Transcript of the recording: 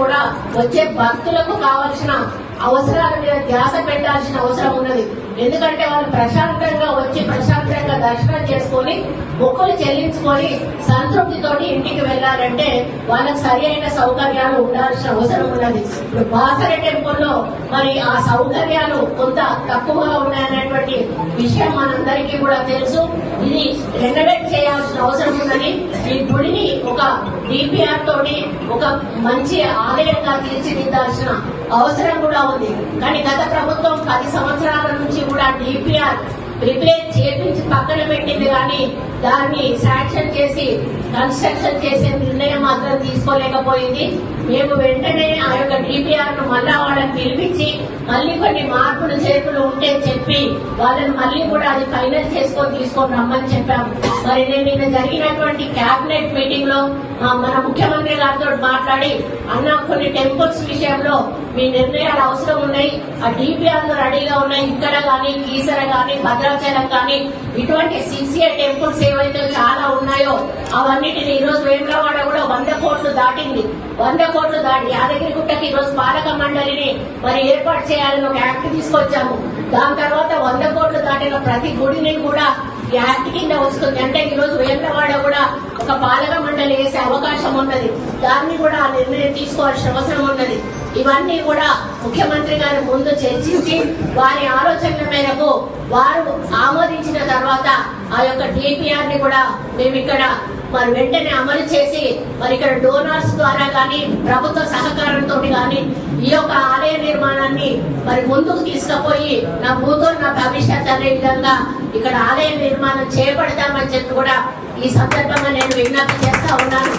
కూడా వచ్చే భక్తులకు కావాల్సిన అవసరాల మీద ధ్యాస పెట్టాల్సిన అవసరం ఉన్నది. ఎందుకంటే వాళ్ళు ప్రశాంతంగా వచ్చి ప్రశాంతంగా దర్శనం చేసుకొని మొక్కులు చెల్లించుకొని సంతృప్తితోటి ఇంటికి వెళ్లాలంటే వాళ్ళకి సరి అయిన సౌకర్యాలు ఉండాల్సిన అవసరం ఉన్నది. ఇప్పుడు బాసర టెంపుల్లో మరి ఆ సౌకర్యాలు కొంత తక్కువగా ఉన్నాయనేటువంటి విషయం మనందరికీ కూడా తెలుసు. ఇది రెనోవేట్ చేయాల్సిన అవసరం ఉన్నది. ఈ గుడిని ఒక డిపిఆర్ తోటి ఒక మంచి ఆలయంగా తీర్చిదిద్దాల్సిన అవసరం కూడా ఉంది. కానీ గత ప్రభుత్వం 10 సంవత్సరాల నుంచి కూడా డిపిఆర్ ప్రిపేర్ చేపించి పక్కన పెట్టింది, కానీ దాన్ని శాంక్షన్ చేసి కన్స్ట్రక్షన్ చేసే నిర్ణయం మాత్రం తీసుకోలేకపోయింది. మేము వెంటనే ఆ యొక్క డిపిఆర్ ను మళ్ళా వాళ్ళని పిలిపించి మళ్ళీ కొన్ని మార్పులు చేర్పులు ఉంటే చెప్పి వాళ్ళని మళ్ళీ కూడా అది ఫైనల్ చేసుకొని తీసుకొని రమ్మని చెప్పాము. మరి నేను నిన్న జరిగినటువంటి క్యాబినెట్ మీటింగ్ లో మన ముఖ్యమంత్రి గారితో మాట్లాడి అన్న కొన్ని టెంపుల్స్ విషయంలో మీ నిర్ణయాలు అవసరం ఉన్నాయి, ఆ డిపిఆర్ లు రెడీగా ఉన్నాయి. ఇక్కడ గానీ కీసర గానీ భద్రాచలం గానీ ఇటువంటి సిసిఏ టెంపుల్స్ ఏవైతే చాలా ఉన్నాయో అవన్నిటిని ఈ రోజు వేములవాడ కూడా 100 కోట్లు దాటింది. 100 కోట్లు దాటి యాదగిరిగుట్టకి ఈ రోజు పాలక మండలిని మరి ఏర్పాటు చేయాలని ఒక యాక్ట్ తీసుకొచ్చాము. దాని తర్వాత 100 కోట్లు దాటిన ప్రతి గుడిని కూడా ఈ యాక్ట్ కింద వస్తుంది. అంటే ఈ రోజు వేములవాడ కూడా ఒక పాలక మండలి వేసే అవకాశం ఉన్నది. దాన్ని కూడా ఆ నిర్ణయం తీసుకోవాల్సిన అవసరం ఉన్నది. ఇవన్నీ కూడా ముఖ్యమంత్రి గారి ముందు చర్చించి వారి ఆలోచనల మేరకు వారు ఆమోదించిన తర్వాత ఆ యొక్క డిపిఆర్ ని కూడా మేము ఇక్కడ మరి వెంటనే అమలు చేసి మరి ఇక్కడ డోనర్స్ ద్వారా కానీ ప్రభుత్వ సహకారంతో కానీ ఈ యొక్క ఆలయ నిర్మాణాన్ని మరి ముందుకు తీసుకుపోయి నా భూతో నా భవిష్యత్ అనే విధంగా ఇక్కడ ఆలయ నిర్మాణం చేపడతామని చెప్పి కూడా ఈ సందర్భంగా నేను విజ్ఞప్తి చేస్తా ఉన్నాను.